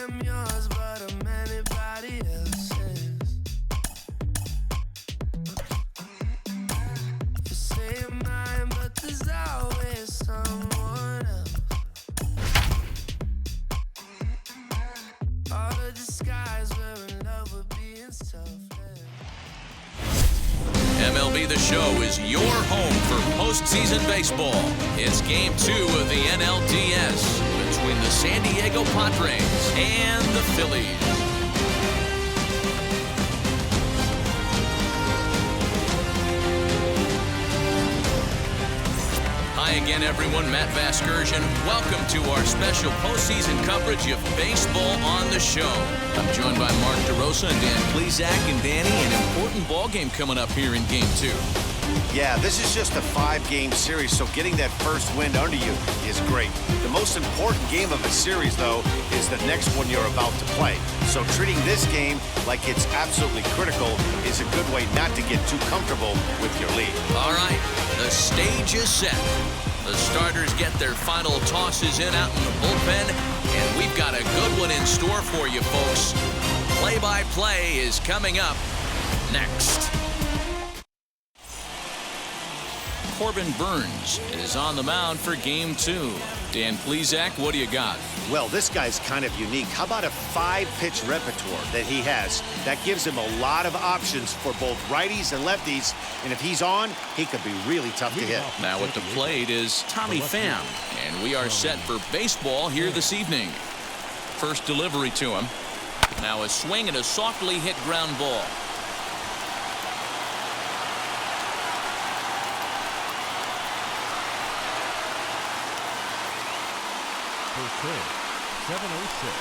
I'm yours, but I'm anybody else's. You say you're mine, but there's always someone else. All the disguise, we're in love with being selfless. MLB The Show is your home for postseason baseball. It's Game 2 of the NLDS between the San Diego Padres and the Phillies. Hi again, everyone. Matt Vasgersian. Welcome to our special postseason coverage of baseball on the show. I'm joined by Mark DeRosa and Dan Plesac. And Danny, an important ball game coming up here in Game 2. Yeah, this is just a 5-game series, so getting that first win under you is great. The most important game of a series, though, is the next one you're about to play. So treating this game like it's absolutely critical is a good way not to get too comfortable with your lead. All right, the stage is set. The starters get their final tosses in out in the bullpen, and we've got a good one in store for you, folks. Play-by-play is coming up next. Corbin Burns is on the mound for Game 2. Dan Plesac, what do you got? Well, this guy's kind of unique. How about a 5-pitch repertoire that he has? That gives him a lot of options for both righties and lefties, and if he's on, he could be really tough to hit. Now at the plate is Tommy Pham, and we are set for baseball here this evening. First delivery to him. Now a swing and a softly hit ground ball. First 706.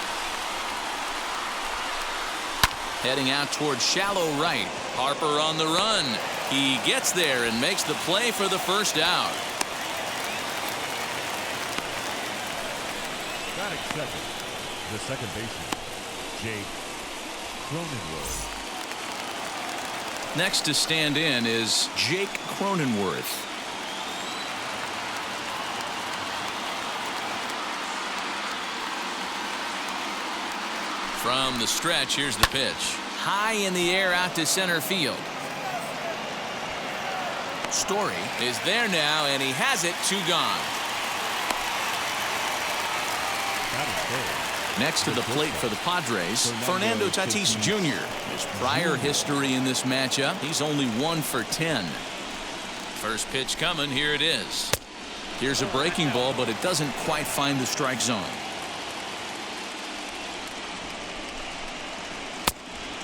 Heading out towards shallow right. Harper on the run. He gets there and makes the play for the first out. Batting second, the second baseman, Jake Cronenworth. Next to stand in is Jake Cronenworth. From the stretch, here's the pitch. High in the air out to center field. Story is there now, and he has it. 2 gone. Next to the plate for the Padres, Fernando Tatis Jr. His prior history in this matchup, he's only 1 for 10. First pitch coming, here it is. Here's a breaking ball, but it doesn't quite find the strike zone.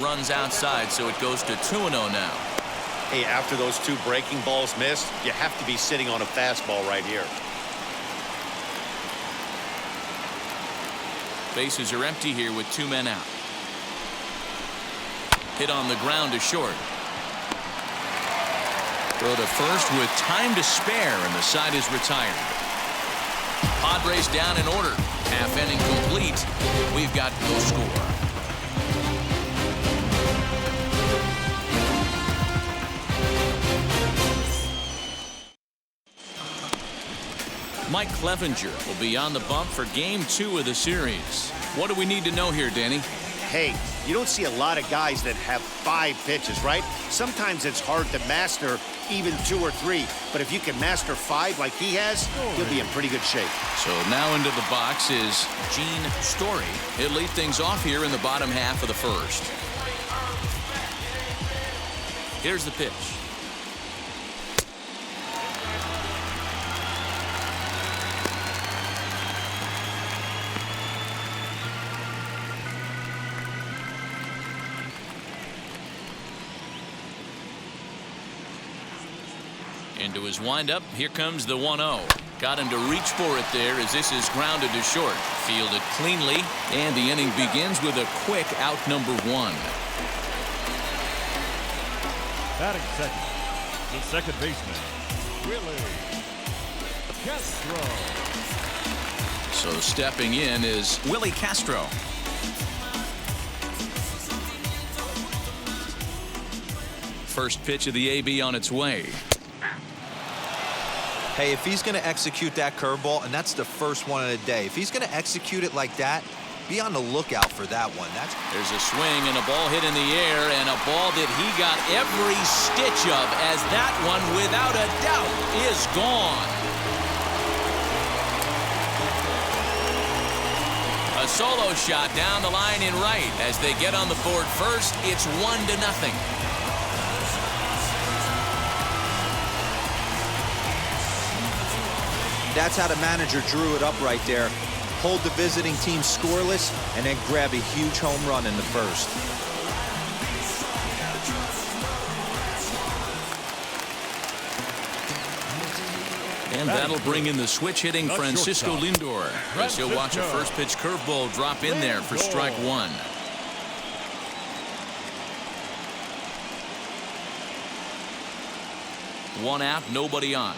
Runs outside, so it goes to 2-0 now. Hey, after those 2 breaking balls missed, you have to be sitting on a fastball right here. Bases are empty here with 2 men out. Hit on the ground to short. Throw to first with time to spare, and the side is retired. Padres down in order. Half inning complete. We've got no score. Mike Clevenger will be on the bump for Game 2 of the series. What do we need to know here, Danny? Hey, you don't see a lot of guys that have 5 pitches, right? Sometimes it's hard to master even 2 or 3, but if you can master 5 like he has, you'll be in pretty good shape. So now into the box is Gene Story. He'll lead things off here in the bottom half of the first. Here's the pitch. Into his windup, here comes the 1-0. Got him to reach for it there as this is grounded to short. Fielded cleanly, and the inning begins with a quick out number 1. Batting second, the second baseman, Willie Castro. So stepping in is Willie Castro. First pitch of the AB on its way. Hey, if he's going to execute that curveball, and that's the first one of the day, if he's going to execute it like that, Be on the lookout for that one. There's a swing and a ball hit in the air, and a ball that he got every stitch of, as that one, without a doubt, is gone. A solo shot down the line in right. As they get on the board first, it's 1-0. That's how the manager drew it up right there. Hold the visiting team scoreless and then grab a huge home run in the first. And that'll bring in the switch-hitting Francisco Lindor, as he'll watch a first-pitch curveball drop in there for strike one. One out, nobody on.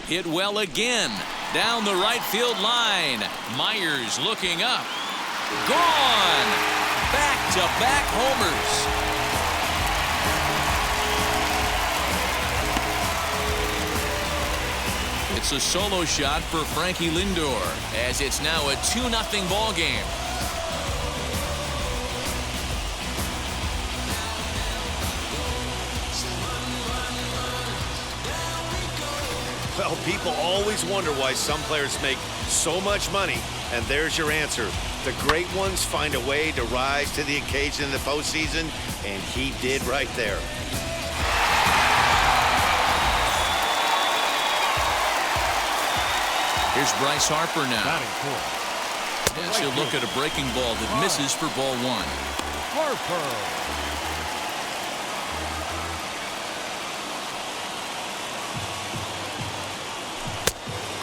Hit well again. Down the right field line. Myers looking up. Gone! Back-to-back homers. It's a solo shot for Frankie Lindor, as it's now a 2-0 ball game. Well, people always wonder why some players make so much money, and there's your answer. The great ones find a way to rise to the occasion in the postseason, and he did right there. Here's Bryce Harper now. As he'll look at a breaking ball that misses for ball one. Harper.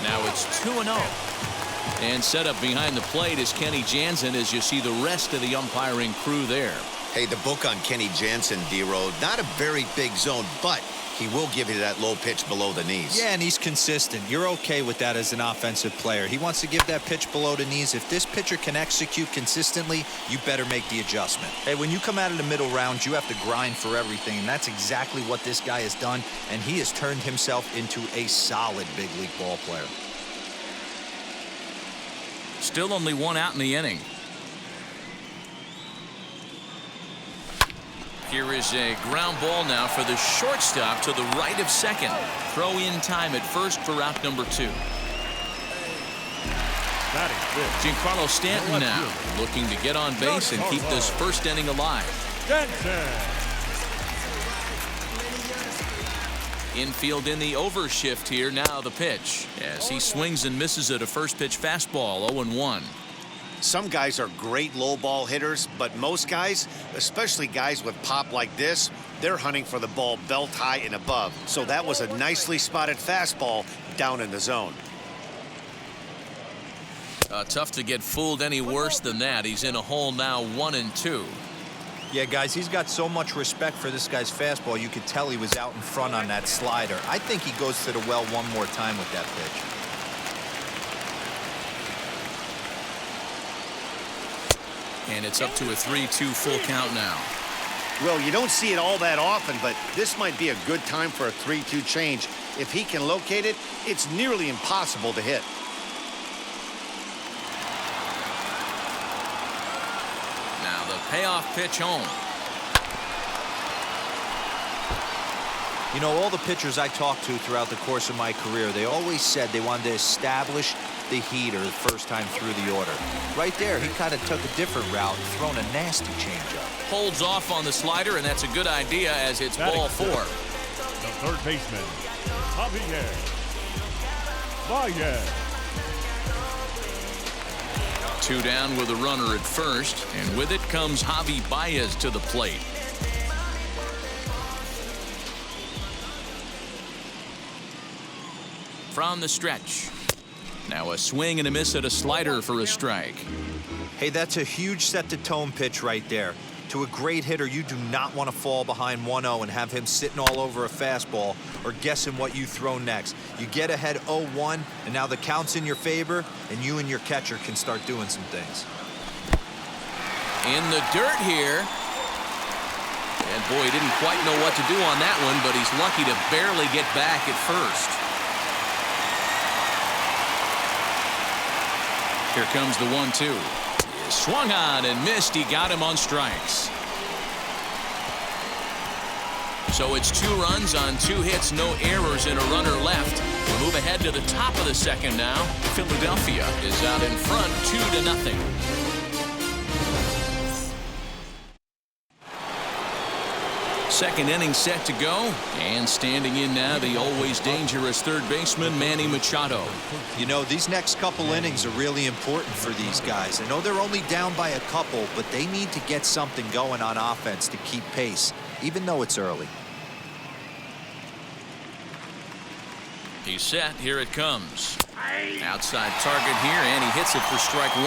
Now it's 2-0. And set up behind the plate is Kenny Jansen, as you see the rest of the umpiring crew there. Hey, the book on Kenny Jansen, D-Road, not a very big zone, but he will give you that low pitch below the knees. Yeah, and he's consistent. You're okay with that as an offensive player. He wants to give that pitch below the knees. If this pitcher can execute consistently, you better make the adjustment. Hey, when you come out of the middle rounds, you have to grind for everything, and that's exactly what this guy has done, and he has turned himself into a solid big league ball player. Still only one out in the inning. Here is a ground ball now for the shortstop to the right of second. Throw in time at first for out number 2. Giancarlo Stanton now looking to get on base and keep this first inning alive. Infield in the overshift here. Now the pitch as he swings and misses at a first pitch fastball. 0-1. Some guys are great low ball hitters, but most guys, especially guys with pop like this, they're hunting for the ball belt high and above. So that was a nicely spotted fastball down in the zone. Tough to get fooled any worse than that. He's in a hole now, 1-2. Yeah, guys, he's got so much respect for this guy's fastball. You could tell he was out in front on that slider. I think he goes to the well one more time with that pitch. And it's up to a 3-2 full count now. Well, you don't see it all that often, but this might be a good time for a 3-2 change. If he can locate it, it's nearly impossible to hit. Now the payoff pitch home. You know, all the pitchers I talked to throughout the course of my career, they always said they wanted to establish the heater the first time through the order. Right there, he kind of took a different route, thrown a nasty changeup. Holds off on the slider, and that's a good idea as it's ball 4. The third baseman, Javier Baez. 2 down with a runner at first, and with it comes Javi Baez to the plate. From the stretch. Now a swing and a miss at a slider for a strike. Hey, that's a huge set-the-tone pitch right there. To a great hitter, you do not want to fall behind 1-0 and have him sitting all over a fastball or guessing what you throw next. You get ahead 0-1, and now the count's in your favor, and you and your catcher can start doing some things. In the dirt here. And boy, he didn't quite know what to do on that one, but he's lucky to barely get back at first. Here comes the 1-2. Swung on and missed. He got him on strikes. So it's 2 runs on 2 hits, no errors, and a runner left. We move ahead to the top of the second now. Philadelphia is out in front 2-0. Second inning set to go, and standing in now, the always dangerous third baseman Manny Machado. You know, these next couple innings are really important for these guys. I know they're only down by a couple, but they need to get something going on offense to keep pace, even though it's early. He's set. Here it comes. Outside target here, and he hits it for strike 1.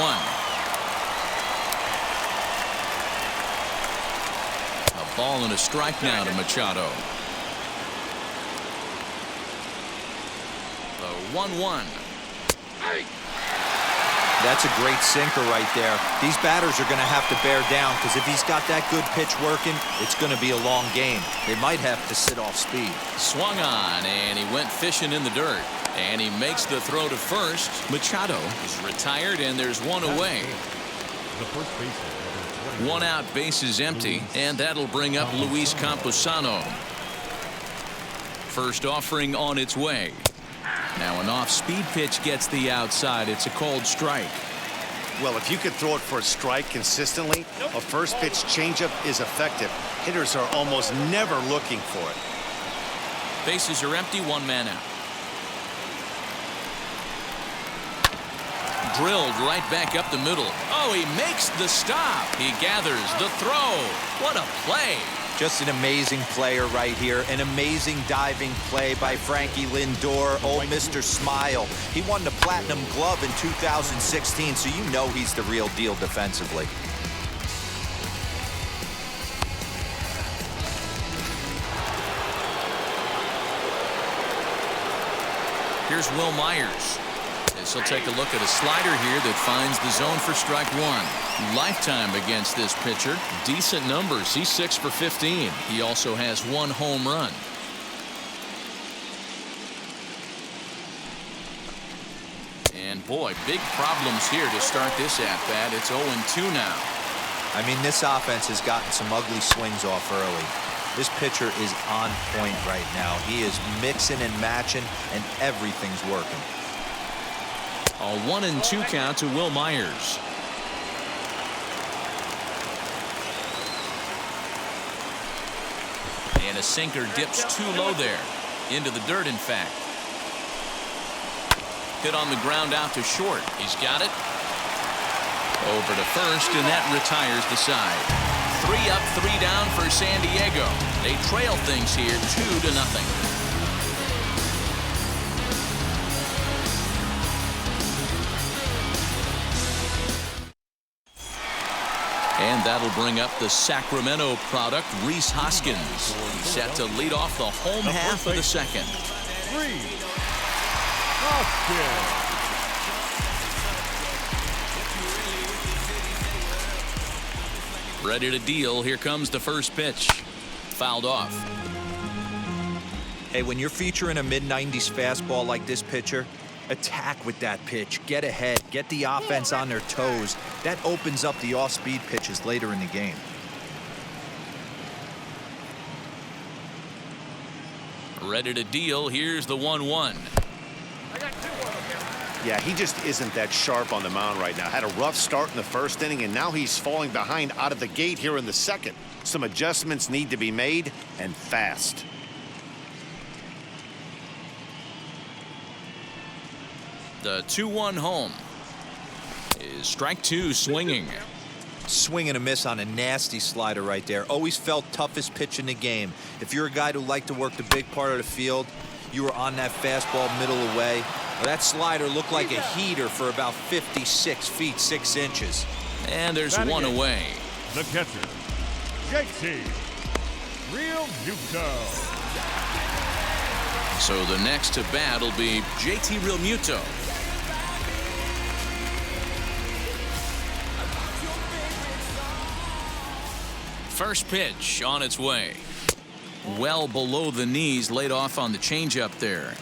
A ball and a strike now to Machado. The 1-1. That's a great sinker right there. These batters are going to have to bear down, because if he's got that good pitch working, it's going to be a long game. They might have to sit off speed. Swung on, and he went fishing in the dirt. And he makes the throw to first. Machado is retired, and there's one away. The first baseman. 1 out, bases empty, and that'll bring up Luis Camposano. First offering on its way. Now an off-speed pitch gets the outside. It's a called strike. Well, if you could throw it for a strike consistently, a first pitch changeup is effective. Hitters are almost never looking for it. Bases are empty, 1 man out. Drilled right back up the middle. Oh, he makes the stop. He gathers the throw. What a play. Just an amazing player right here. An amazing diving play by Frankie Lindor. Oh, Mr. Smile. He won the Platinum Glove in 2016, so you know he's the real deal defensively. Here's Will Myers. As he'll take a look at a slider here that finds the zone for strike 1. Lifetime against this pitcher. Decent numbers. He's 6 for 15. He also has 1 home run. And boy, big problems here to start this at-bat. It's 0-2 now. I mean, this offense has gotten some ugly swings off early. This pitcher is on point right now. He is mixing and matching, and everything's working. A 1-2 count to Will Myers. And a sinker dips too low there. Into the dirt, in fact. Hit on the ground out to short. He's got it. Over to first, and that retires the side. 3 up, 3 down for San Diego. They trail things here 2-0. And that'll bring up the Sacramento product, Rhys Hoskins. He's set to lead off the home half of the second. Rhys Hoskins. Ready to deal. Here comes the first pitch. Fouled off. Hey, when you're featuring a mid-90s fastball like this pitcher, attack with that pitch. Get ahead. Get the offense on their toes. That opens up the off-speed pitches later in the game. Ready to deal. Here's the 1-1. Yeah, he just isn't that sharp on the mound right now. Had a rough start in the first inning, and now he's falling behind out of the gate here in the second. Some adjustments need to be made, and fast. The 2-1 home is strike 2 swinging. Swing and a miss on a nasty slider right there. Always felt toughest pitch in the game. If you're a guy who liked to work the big part of the field, you were on that fastball middle away. Well, that slider looked like a heater for about 56 feet 6 inches. And there's one away. The catcher, JT Realmuto. So the next to bat will be JT Realmuto. First pitch on its way. Well below the knees, laid off on the changeup there.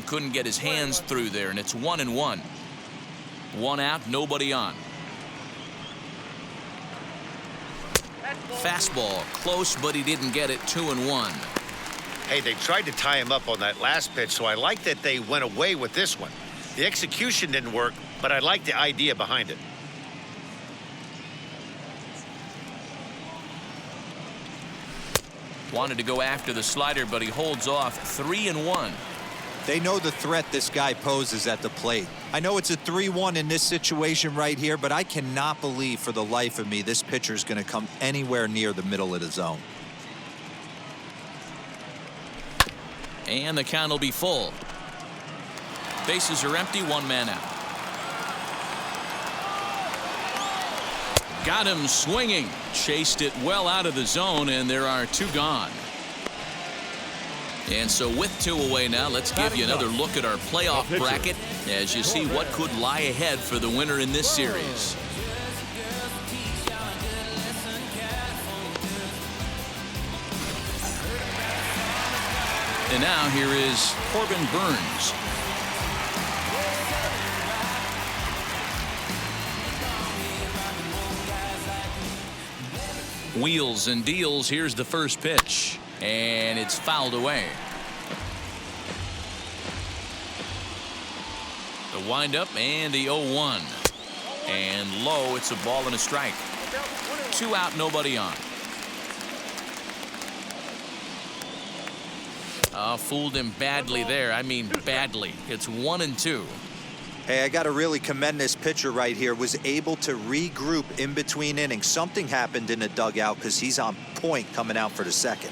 Couldn't get his hands through there, and it's 1-1. One out, nobody on. Fastball close, but he didn't get it. 2-1. Hey, they tried to tie him up on that last pitch, so I like that they went away with this one. The execution didn't work, but I like the idea behind it. Wanted to go after the slider, but he holds off. 3-1. They know the threat this guy poses at the plate. I know it's a 3-1 in this situation right here, but I cannot believe for the life of me this pitcher is going to come anywhere near the middle of the zone. And the count will be full. Bases are empty, one man out. Got him swinging. Chased it well out of the zone, and there are two gone. And so with two away now, let's give you another look at our playoff bracket as you see what could lie ahead for the winner in this series. And now here is Corbin Burns. Wheels and deals. Here's the first pitch, and it's fouled away. The windup and the 0-1, and low. It's a ball and a strike. Two out, nobody on. Fooled him badly there. I mean badly. It's 1-2. Hey, I got to really commend this pitcher right here. Was able to regroup in between innings. Something happened in the dugout because he's on point coming out for the second.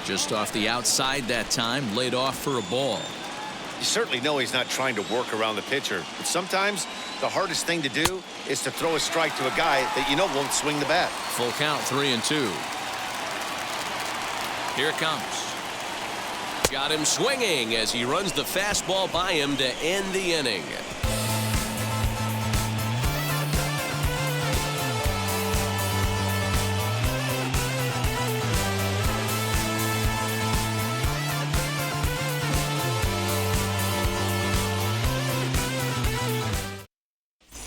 Just off the outside that time, laid off for a ball. You certainly know he's not trying to work around the pitcher, but sometimes the hardest thing to do is to throw a strike to a guy that you know won't swing the bat. Full count, 3-2. Here it comes. Got him swinging as he runs the fastball by him to end the inning.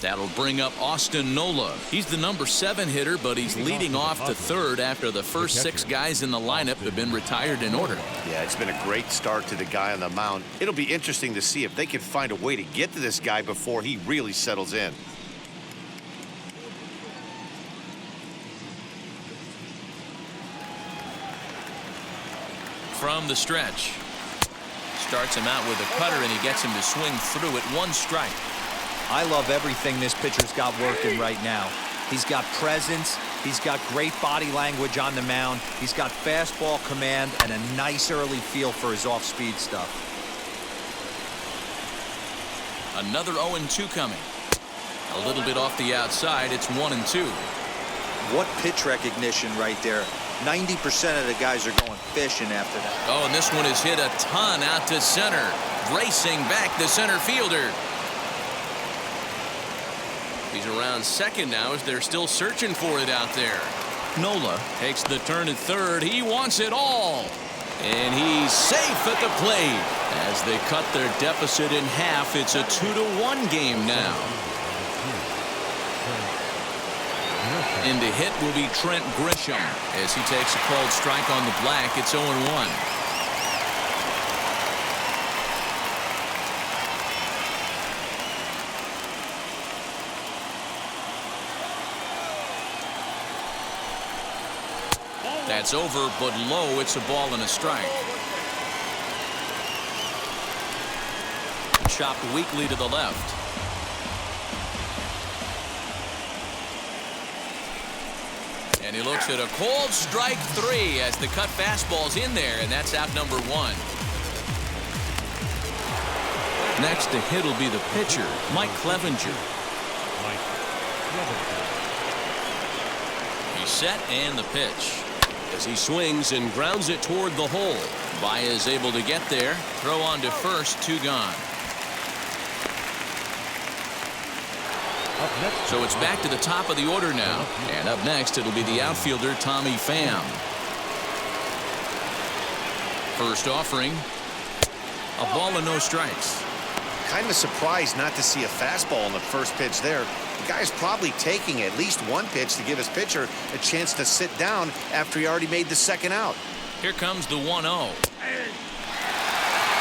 That'll bring up Austin Nola. He's the number 7 hitter, but he's leading off the third after the first 6 guys in the lineup have been retired in order. Yeah, it's been a great start to the guy on the mound. It'll be interesting to see if they can find a way to get to this guy before he really settles in. From the stretch. Starts him out with a cutter, and he gets him to swing through it. 1 strike. I love everything this pitcher's got working right now. He's got presence. He's got great body language on the mound. He's got fastball command and a nice early feel for his off-speed stuff. Another 0-2 coming. A little bit off the outside. It's 1-2. What pitch recognition right there. 90% of the guys are going fishing after that. Oh, and this one is hit a ton out to center. Racing back the center fielder. He's around second now as they're still searching for it out there. Nola takes the turn at third. He wants it all. And he's safe at the plate. As they cut their deficit in half, it's a 2-1 game now. In to hit will be Trent Grisham as he takes a called strike on the black. It's 0-1. That's over, but low. It's a ball and a strike. Chopped weakly to the left. And he looks at a cold strike 3 as the cut fastball's in there, and that's out number 1. Next to hit will be the pitcher, Mike Clevenger. He's set and the pitch. As he swings and grounds it toward the hole. Baez able to get there. Throw on to first, 2 gone. So it's back to the top of the order now. And up next, it'll be the outfielder, Tommy Pham. First offering. A ball and no strikes. Kind of surprised not to see a fastball on the first pitch there. The guy's probably taking at least one pitch to give his pitcher a chance to sit down after he already made the second out. Here comes the 1-0.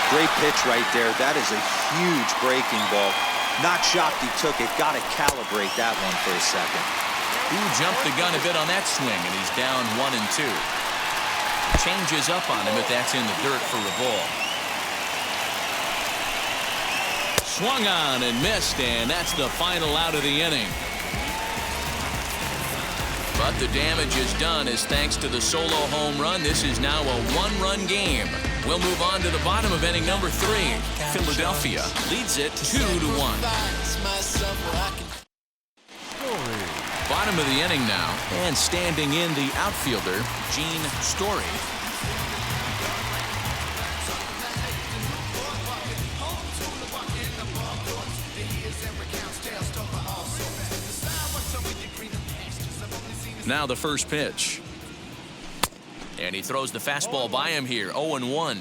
Great pitch right there. That is a huge breaking ball. Not shocked he took it. Got to calibrate that one for a second. Who jumped the gun a bit on that swing, and he's down 1-2. Changes up on him if that's in the dirt for a ball. Swung on and missed, and that's the final out of the inning. But the damage is done as thanks to the solo home run. This is now a one-run game. We'll move on to the bottom of inning number 3. Philadelphia leads it 2-1. Bottom of the inning now, and standing in the outfielder, Gene Story. Now the first pitch. And he throws the fastball by him here, 0-1.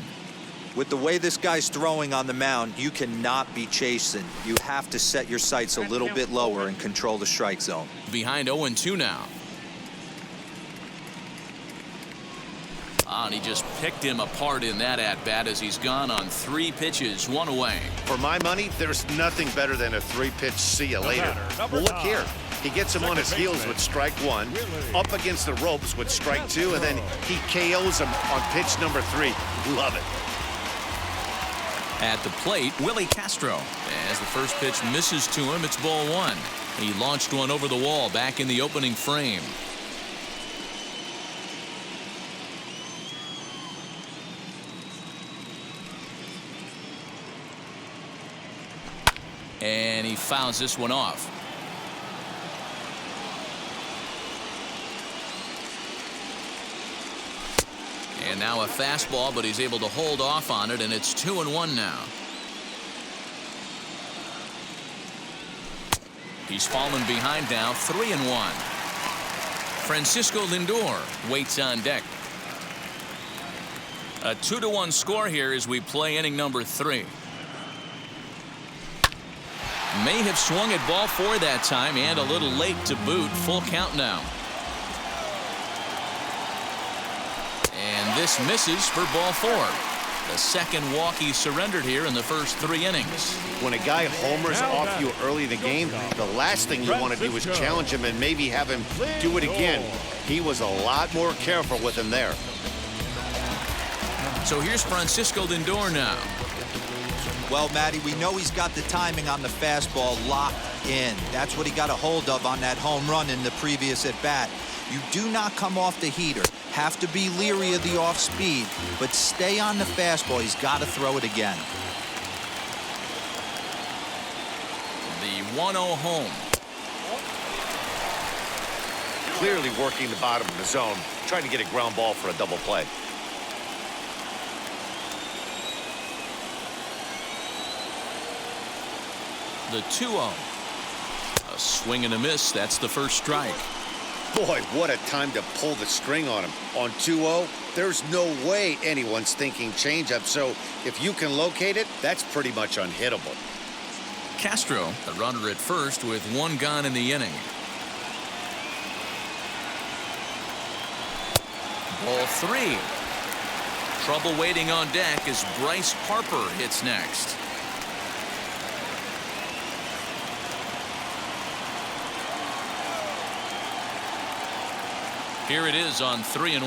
With the way this guy's throwing on the mound, you cannot be chasing. You have to set your sights a little bit lower and control the strike zone. Behind 0-2 now. And he just picked him apart in that at-bat as he's gone on 3 pitches, 1 away. For my money, there's nothing better than a 3-pitch see you later. Well, look here. He gets him on his heels with strike 1, up against the ropes with strike 2, and then he KOs him on pitch number 3. Love it. At the plate, Willie Castro. As the first pitch misses to him, it's ball 1. He launched one over the wall back in the opening frame. And he fouls this one off. And now a fastball, but he's able to hold off on it, and it's 2-1 now. He's fallen behind now, 3-1. Francisco Lindor waits on deck. A 2-1 score here as we play inning number 3. May have swung at ball 4 that time, and a little late to boot. Full count now. And this misses for ball 4. The second walk he surrendered here in the first 3 innings. When a guy homers off you early in the game, the last thing you want to do is challenge him and maybe have him do it again. He was a lot more careful with him there. So here's Francisco Lindor now. Well, Matty, we know he's got the timing on the fastball locked in. That's what he got a hold of on that home run in the previous at-bat. You do not come off the heater. Have to be leery of the off speed, but stay on the fastball. He's got to throw it again. The 1-0 home. Clearly working the bottom of the zone, trying to get a ground ball for a double play. The 2-0. A swing and a miss. That's the first strike. Boy, what a time to pull the string on him. On 2-0, there's no way anyone's thinking changeup. So if you can locate it, that's pretty much unhittable. Castro, the runner at first with 1 gone in the inning. Ball 3. Trouble waiting on deck as Bryce Harper hits next. Here it is on 3-1.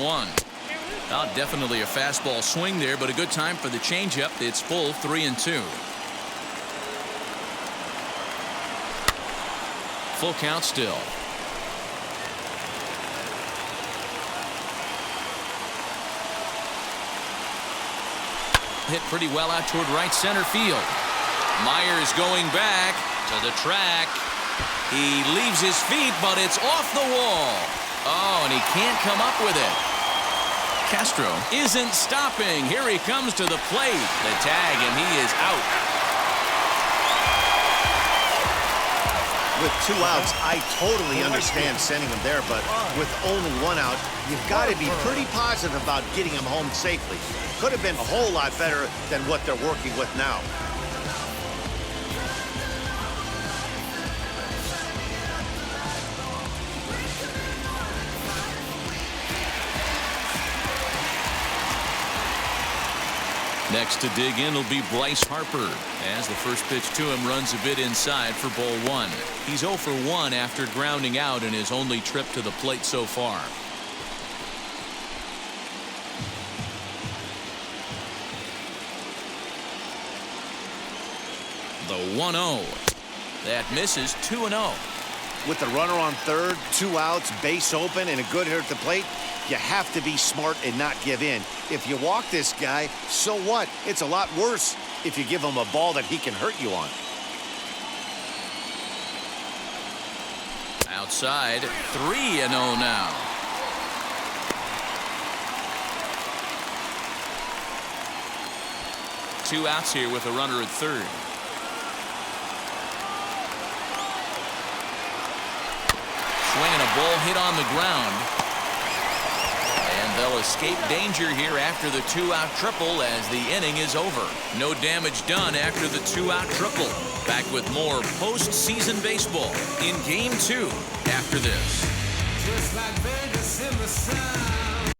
Now definitely a fastball swing there, but a good time for the changeup. It's full 3-2. Full count still. Hit pretty well out toward right center field. Myers going back to the track. He leaves his feet, but it's off the wall. Oh, and he can't come up with it. Castro isn't stopping. Here he comes to the plate. The tag, and he is out. With 2 outs, I totally understand sending him there, but with only 1 out, you've got to be pretty positive about getting him home safely. Could have been a whole lot better than what they're working with now. Next to dig in will be Bryce Harper, as the first pitch to him runs a bit inside for ball 1. He's 0 for 1 after grounding out in his only trip to the plate so far. The 1-0. That misses. 2-0. With the runner on third, 2 outs, base open, and a good hitter at the plate, you have to be smart and not give in. If you walk this guy, so what? It's a lot worse if you give him a ball that he can hurt you on. Outside, 3-0 now. Two outs here with a runner at third. Swinging a ball hit on the ground. And they'll escape danger here after the 2-out triple as the inning is over. No damage done after the 2-out triple. Back with more postseason baseball in Game 2 after this. Just like Vegas in the sun.